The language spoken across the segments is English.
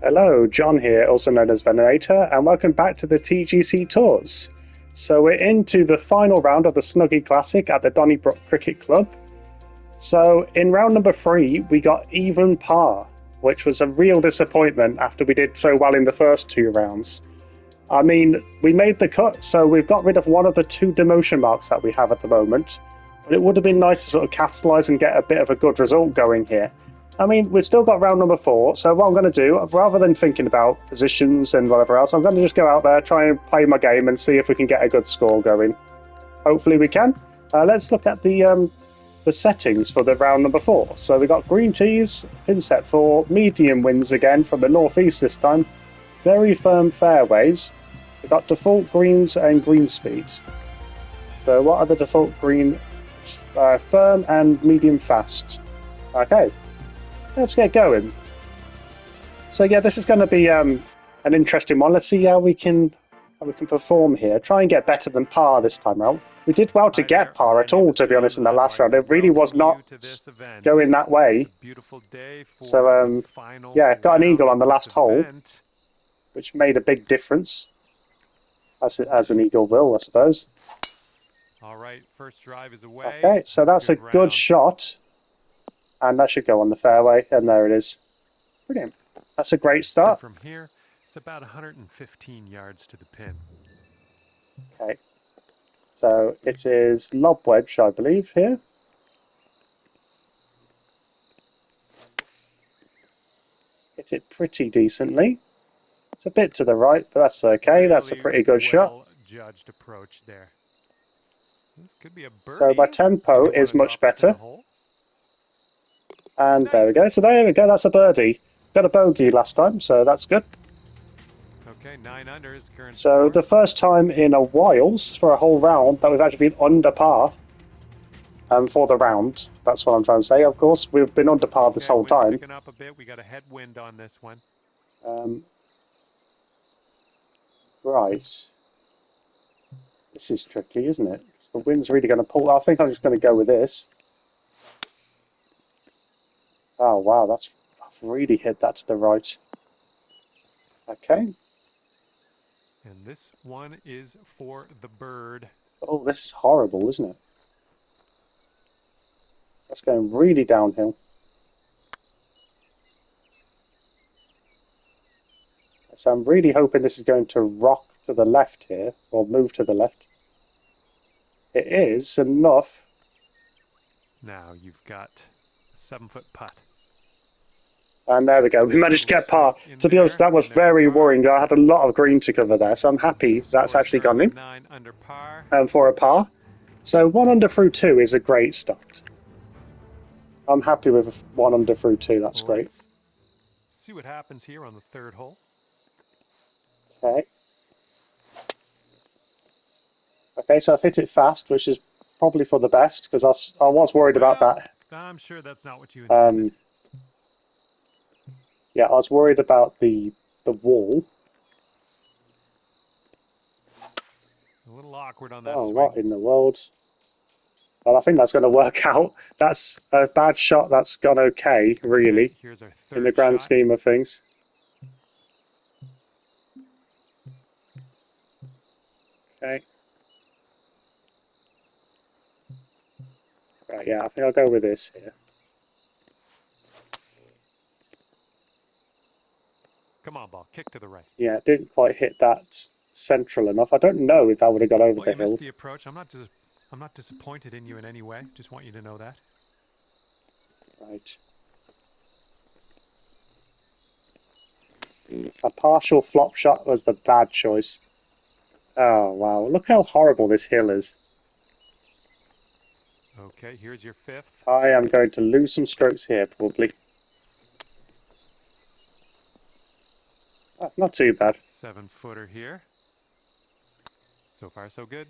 Hello, John here, also known as Venator, and welcome back to the TGC Tours. So we're into the final round of the Snuggie Classic at the Donnybrook Cricket Club. So in round number 3, we got even par, which was a real disappointment after we did so well in the first 2 rounds. I mean, we made the cut, so we've got rid of one of the 2 demotion marks that we have at the moment, but it would have been nice to sort of capitalise and get a bit of a good result going here. I mean, we've still got round number 4, so what I'm going to do, rather than thinking about positions and whatever else, I'm going to just go out there, try and play my game and see if we can get a good score going. Hopefully we can. Let's look at the settings for the round number 4. So we got green tees, pin set 4, medium winds again from the northeast this time, very firm fairways. We've got default greens and green speed. So what are the default green? Firm and medium fast. Okay. Let's get going. So yeah, this is going to be an interesting one. Let's see how we can perform here. Try and get better than par this time out. We did well to get par at all, to be honest, in the last round. It really was not going that way. So yeah, got an eagle on the last hole, which made a big difference, as an eagle will, I suppose. All right, first drive is away. Okay, so that's a good shot. And that should go on the fairway, and there it is. Brilliant. That's a great start. From here, it's about 115 yards to the pin. Okay. So it is lob wedge, I believe, here. Hit it pretty decently. It's a bit to the right, but that's okay. That's a pretty good shot. Judged approach there. This could be a birdie. So my tempo is much better. And there we go. So there we go. That's a birdie. Got a bogey last time, so that's good. Okay, 9 under is current. So the first time in a while for a whole round that we've actually been under par. For the round, that's what I'm trying to say. Of course, we've been under par this whole time. Picking up a bit. We got a headwind on this one. Right. This is tricky, isn't it? Because the wind's really going to pull. I think I'm just going to go with this. Oh, wow, I've really hit that to the right. Okay. And this one is for the bird. Oh, this is horrible, isn't it? That's going really downhill. So I'm really hoping this is going to rock to the left here, or move to the left. It is enough. Now you've got a 7-foot putt. And there we go. We managed to get par. To be honest, that was very worrying. I had a lot of green to cover there, so I'm happy that's actually gone in. 9 under par. For a par. So 1 under through 2 is a great start. I'm happy with 1 under through 2. That's great. Let's see what happens here on the 3rd hole. Okay. Okay, so I've hit it fast, which is probably for the best, because I was worried about that. I'm sure that's not what you intended. Yeah, I was worried about the wall. A little awkward on that swing. What in the world? Well, I think that's going to work out. That's a bad shot that's gone okay, really, okay, here's our third in the grand shot. scheme of things. Okay. Right, yeah, I think I'll go with this here. Come on, ball. Kick to the right. Yeah, it didn't quite hit that central enough. I don't know if that would have got over the you hill. missed the approach. I'm not disappointed in you in any way. Just want you to know that. Right. A partial flop shot was the bad choice. Oh, wow. Look how horrible this hill is. Okay, here's your 5th. I am going to lose some strokes here, probably. Oh, not too bad. 7-footer here. So far, so good.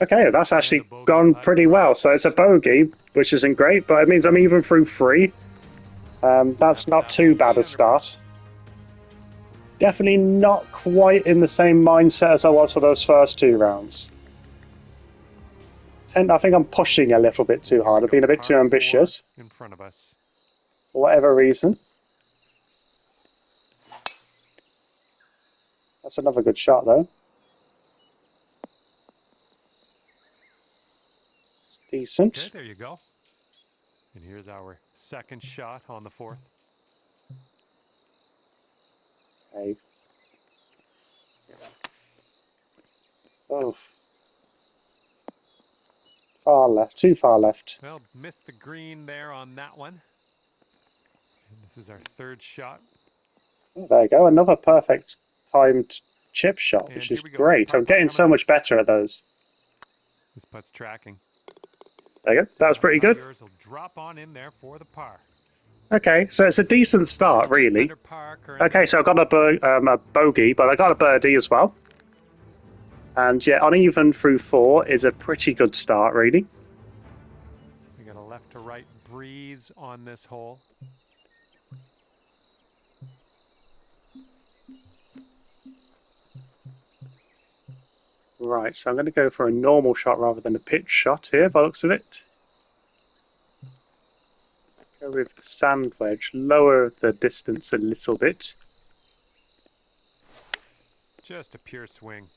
Okay, that's actually gone pretty well. So it's a bogey, which isn't great, but it means I'm even through 3. That's not too bad a start. Definitely not quite in the same mindset as I was for those first 2 rounds. I think I'm pushing a little bit too hard. I've been a bit too ambitious. In front of us. For whatever reason. That's another good shot, though. It's decent. Okay, there you go. And here's our second shot on the 4th. Okay. Oh. Far left. Too far left. Well, missed the green there on that one. And this is our 3rd shot. Oh, there you go. Another perfect timed chip shot, And which here is we go. great. I'm getting so much better at those. This putt's tracking. There you go. That was pretty good. Yours will drop on in there for the par. Okay, so it's a decent start, really. Under par currently. Okay, so I got a bogey, but I got a birdie as well. And yeah, uneven through 4 is a pretty good start, really. We got a left to right breeze on this hole. Right, so I'm going to go for a normal shot rather than a pitch shot here, by the looks of it. Go with the sand wedge, lower the distance a little bit. Just a pure swing.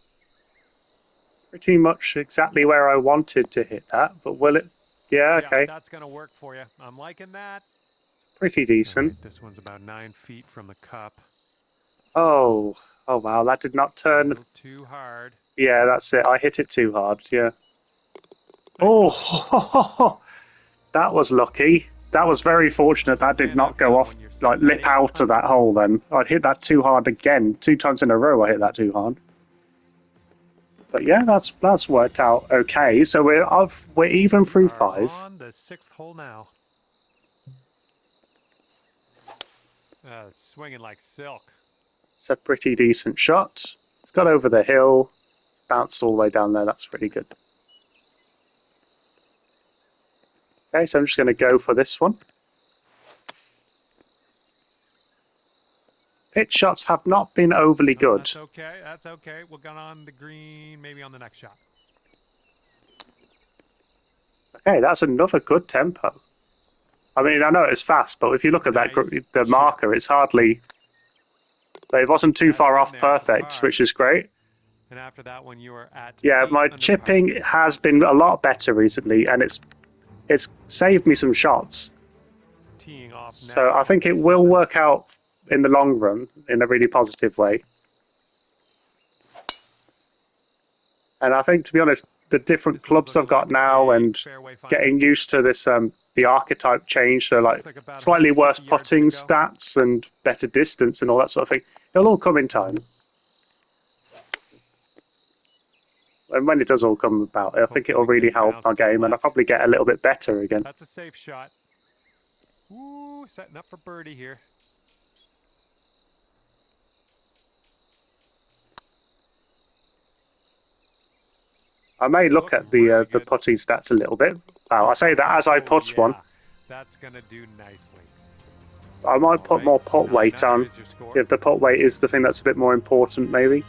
Pretty much exactly where I wanted to hit that, but will it? Yeah, okay. Yeah, that's going to work for you. I'm liking that. Pretty decent. Right, this one's about 9 feet from the cup. Oh wow, that did not A turn. little too hard. Yeah, that's it. I hit it too hard, yeah. Oh, that was lucky. That was very fortunate that did not go off, like, lip out of that hole then. I'd hit that too hard again. 2 times in a row I hit that too hard. But yeah, that's worked out okay. So we're even through 5. On the 6th hole now. Swinging like silk. It's a pretty decent shot. It's got over the hill, bounced all the way down there. That's pretty good. Okay, so I'm just going to go for this one. Pitch shots have not been overly good. That's okay. That's okay. We'll get on the green, maybe on the next shot. Okay, that's another good tempo. I mean, I know it's fast, but if you look at that, the marker, it's hardly. But it wasn't too far off perfect, which is great. And after that one, you were at. Yeah, my chipping has been a lot better recently, and it's saved me some shots. Teeing off now. So I think it will work out in the long run in a really positive way. And I think, to be honest, the different clubs I've got now and getting used to this, the archetype change, so like slightly worse putting stats and better distance and all that sort of thing, it'll all come in time. And when it does all come about, I think it'll really help my game, and I'll probably get a little bit better again. That's a safe shot. Ooh, setting up for birdie here. I may look at the putting stats a little bit. I say that as I putt one. That's gonna do nicely. I might put more putt weight on. If the putt weight is the thing that's a bit more important, maybe.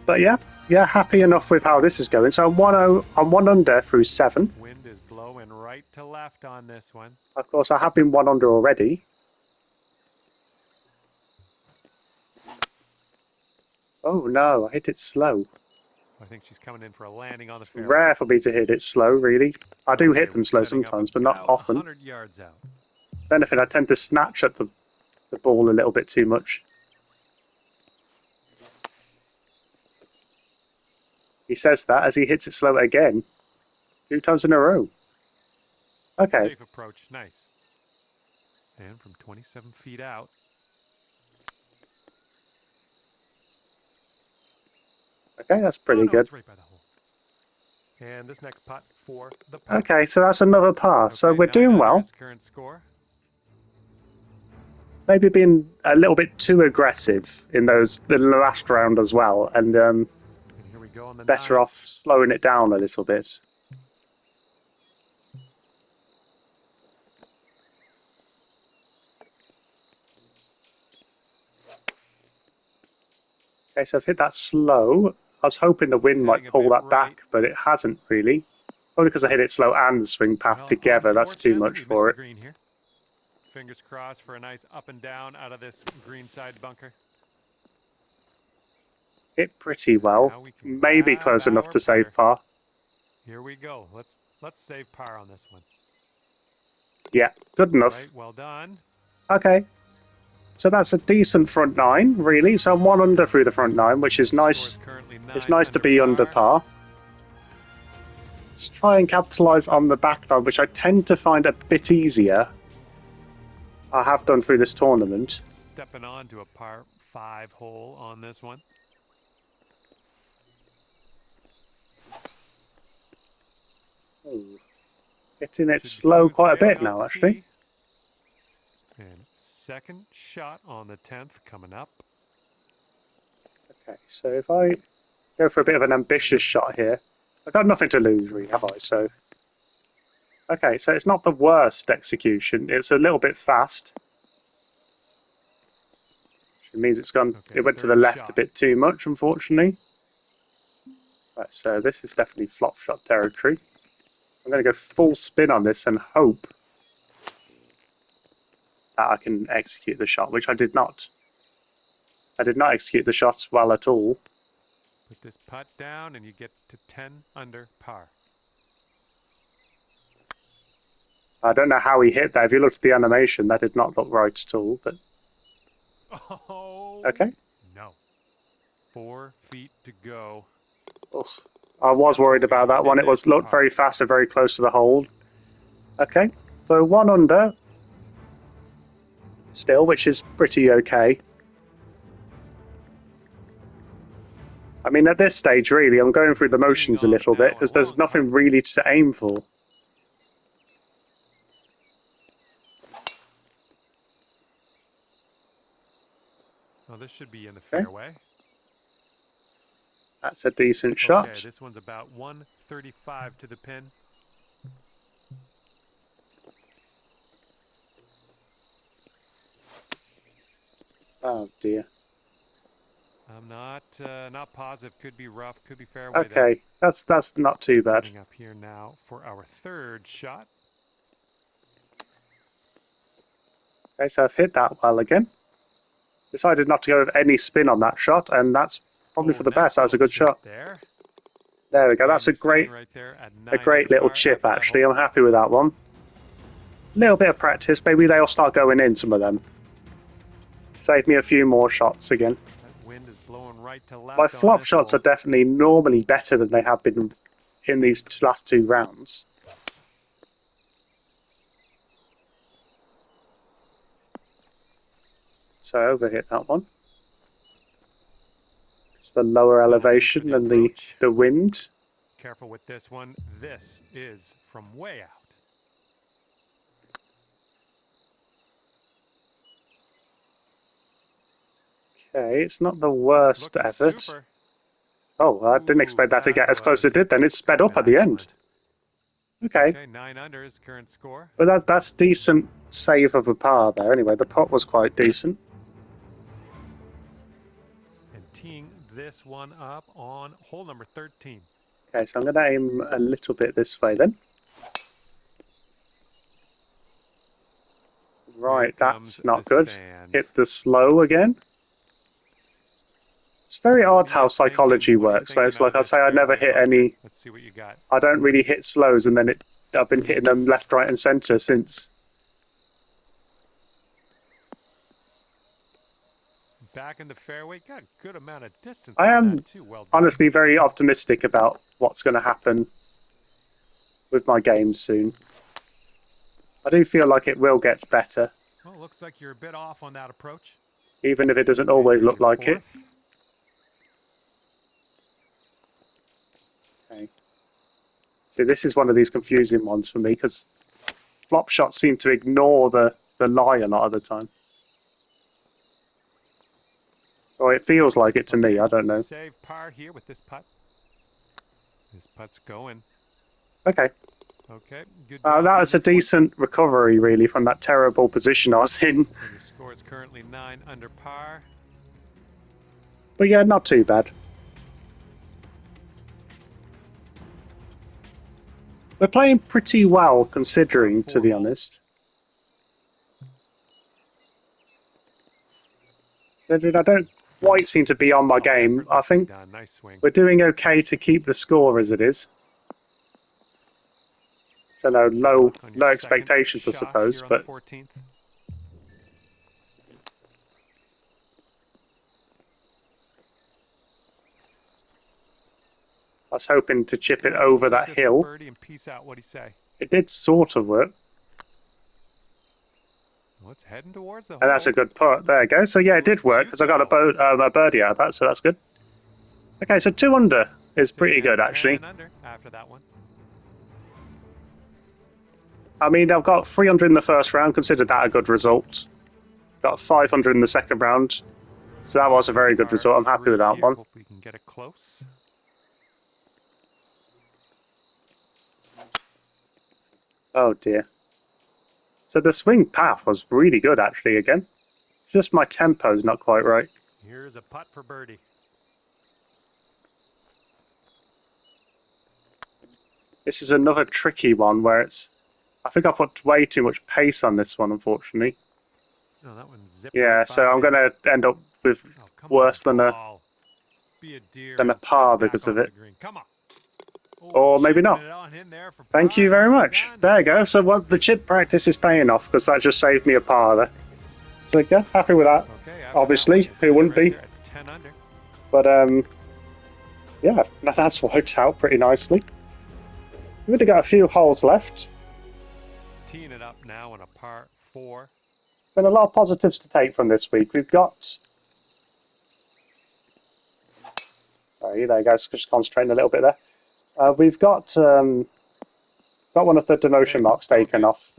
But yeah, happy enough with how this is going. So I'm 1 under through 7. Wind is blowing right to left on this one. Of course, I have been 1 under already. Oh no, I hit it slow. I think she's coming in for a landing on the fairway. It's rare for me to hit it slow, really. I do hit them slow sometimes, but not often. 100 yards out. If anything, I tend to snatch at the ball a little bit too much. He says that as he hits it slow again. 2 times in a row. Okay. Safe approach, nice. And from 27 feet out. Okay, that's pretty good. It's right by the hole. And this next putt for the par. Okay, so that's another par. Okay, so we're doing well. Current score. Maybe being a little bit too aggressive in the last round as well, and here we go on the better off slowing it down a little bit. Okay, so I've hit that slow. I was hoping the wind might pull that back, but it hasn't really. Only because I hit it slow and the swing path together. That's too much for it. Fingers crossed for a nice up and down out of this green side bunker. hit pretty well. Now we can Maybe grab close enough our to save putter. par. Here we go. Let's save par on this one. Yeah, good enough. Right, well done. Okay. So that's a decent front nine, really. So I'm 1 under through the front nine, which is Score nice. is currently 9 It's nice to under be under par. Let's try and capitalise on the back nine, which I tend to find a bit easier. I have done through this tournament. Stepping on to a par 5 hole on this one. Ooh. Hitting it Should slow smooth quite a bit sailing off now, the actually. tee. And second shot on the 10th coming up. Okay, so if I go for a bit of an ambitious shot here, I've got nothing to lose, really, have I? So, okay, so it's not the worst execution. It's a little bit fast. It means it's gone. Okay, It went to the third left shot. a bit too much, unfortunately. Right, so this is definitely flop shot territory. I'm going to go full spin on this and hope that I can execute the shot, which I did not. I did not execute the shot well at all. Put this putt down and you get to 10 under par. I don't know how he hit that. If you looked at the animation, that did not look right at all. But Oh, okay. no. 4 feet to go. Oof. I was worried about that one. It was looked very fast and very close to the hold. Okay, so 1 under still, which is pretty okay. I mean, at this stage, really, I'm going through the motions a little bit because there's nothing really to aim for. Oh, this should be in the fairway. That's a decent shot. Okay, this one's about 135 to the pin. Oh dear. I'm not positive. Could be rough. Could be fairway. Okay, that's not too bad. Setting up here now for our third shot. Okay, so I've hit that well again. Decided not to go with any spin on that shot, and that's probably for the best. That was a good shot. There we go. That's a great little chip, actually. I'm happy with that one. Little bit of practice. Maybe they'll start going in, some of them. Save me a few more shots again. That wind is blowing right to left. My flop shots are definitely normally better than they have been in these last 2 rounds. So overhit that one. It's the lower elevation and the wind. Careful with this one. This is from way out. Okay, it's not the worst effort. Super. Oh, I didn't expect that to get as close as it did then. It sped up at the end. Okay. 9 under is current score. But that's decent save of a par there. Anyway, the putt was quite decent. And teeing this one up on hole number 13. Okay, so I'm going to aim a little bit this way then. Right, that's not good. Hit the slow again. It's very odd how psychology works, where it's like I say I never hit any. Let's see what you got. I don't really hit slows, and then I've been hitting them left, right, and centre since. Back in the fairway, got a good amount of distance. I am honestly very optimistic about what's going to happen with my game soon. I do feel like it will get better. Well, looks like you're a bit off on that approach. Even if it doesn't always look like it. Okay. See, this is one of these confusing ones for me because flop shots seem to ignore the lie a lot of the time. Or it feels like it to me, I don't know. Save par here with this putt. This putt's going. Okay. Okay, good job. That was a decent recovery, really, from that terrible position I was in. And your score is currently 9 under par. But yeah, not too bad. We're playing pretty well, considering, to be honest. I don't quite seem to be on my game. I think Nice swing. we're doing okay to keep the score as it is. So no, low expectations, I suppose, but 14th. I was hoping to chip it over that hill. Birdie and peace out. What'd he say? It did sort of work. Well, it's heading towards the hole. And that's a good putt. There you go. So yeah, it did work because I got a birdie out of that, so that's good. Okay, so 2 under is pretty good, actually. 10 under after that one. I mean, I've got 300 in the first round. Consider that a good result. Got 500 in the second round. So that was a very good result. I'm happy with that one. Hope we can get it close. Oh dear. So the swing path was really good, actually, again. Just my tempo's not quite right. Here's a putt for birdie. This is another tricky one where it's... I think I put way too much pace on this one, unfortunately. No, that one zipped. Yeah, so I'm going to end up with worse than a par because of it. Come on. Or maybe not. Thank you very much. There you go. So what the chip practice is paying off because that just saved me a par there. So yeah, happy with that. Obviously, who wouldn't be? But yeah, that's worked out pretty nicely. We've only got a few holes left. Teeing it up now on a par 4. Been a lot of positives to take from this week. We've got... Sorry, there you go. Just concentrating a little bit there. We've got one of the demotion marks taken off,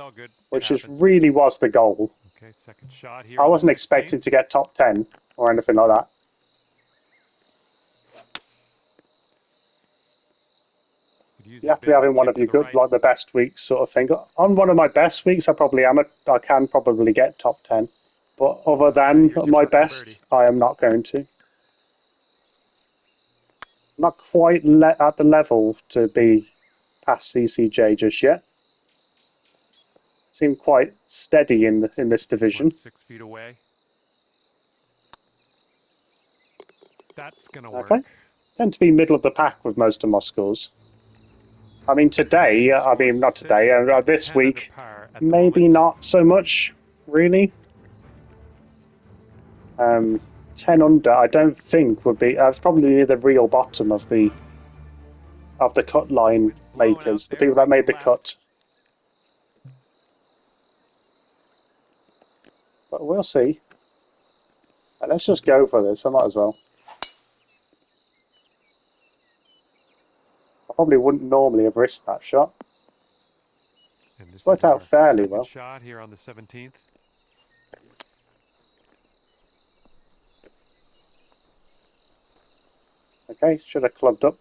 which really was the goal. Okay, second shot here. I wasn't expecting to get top 10 or anything like that. You have to be having one of your good, like the best weeks sort of thing. On one of my best weeks, I probably am. I can probably get top 10. But other than my best, I am not going to. Not quite at the level to be past CCJ just yet. Seem quite steady in this division. 6 feet away. That's gonna work. Okay. Tend to be middle of the pack with most of my scores. I mean today, not today, this week, maybe not so much, really. 10 under, I don't think would be. It's probably near the real bottom of the cut line makers, the people that made the cut. But we'll see. Let's just go for this. I might as well. I probably wouldn't normally have risked that shot. It's worked out fairly well. Shot here on the 17th. Okay, should have clubbed up.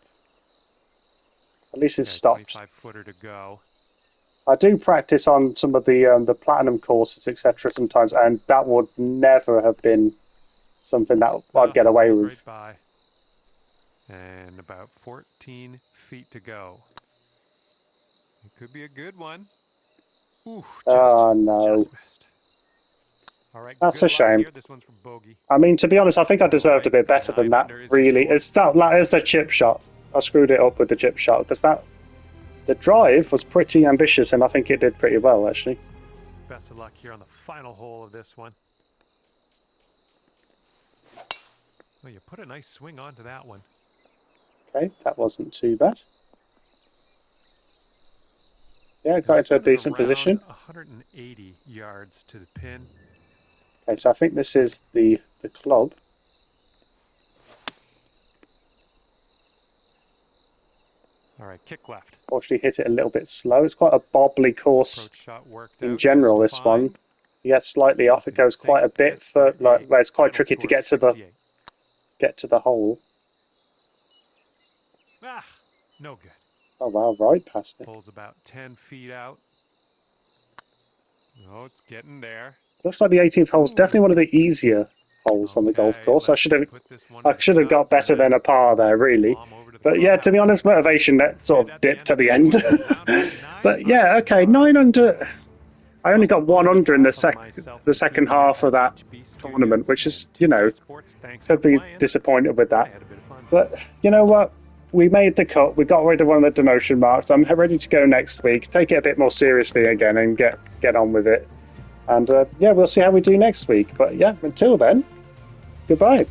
At least it's stopped. 25-footer to go. I do practice on some of the platinum courses, etc. sometimes, and that would never have been something that I'd get away with. Right by. And about 14 feet to go. It could be a good one. Ooh, just missed. All right, that's a shame. This one's from bogey. I mean, to be honest, I think I deserved a bit better than that, really. It's the chip shot. I screwed it up with the chip shot, because the drive was pretty ambitious, and I think it did pretty well, actually. Best of luck here on the final hole of this one. Well, you put a nice swing onto that one. Okay, that wasn't too bad. Yeah, got into a decent position. 180 yards to the pin. Okay, so I think this is the club. All right, kick left. Fortunately, hit it a little bit slow. It's quite a bobbly course in general, this one. You get slightly off. It goes quite a bit for where it's quite tricky to get to the hole. Ah, no good. Oh wow, right past it. Pulls about 10 feet out. Oh, it's getting there. Looks like the 18th hole is definitely one of the easier holes on the golf course. I should have got better than a par there, really. But yeah, to be honest, motivation that sort of dipped at the end. But yeah, okay, 9 under. I only got 1 under in the second half of that tournament, which is, could be disappointed with that. But you know what? We made the cut. We got rid of one of the demotion marks. I'm ready to go next week. Take it a bit more seriously again and get on with it. And yeah, we'll see how we do next week. But yeah, until then, goodbye.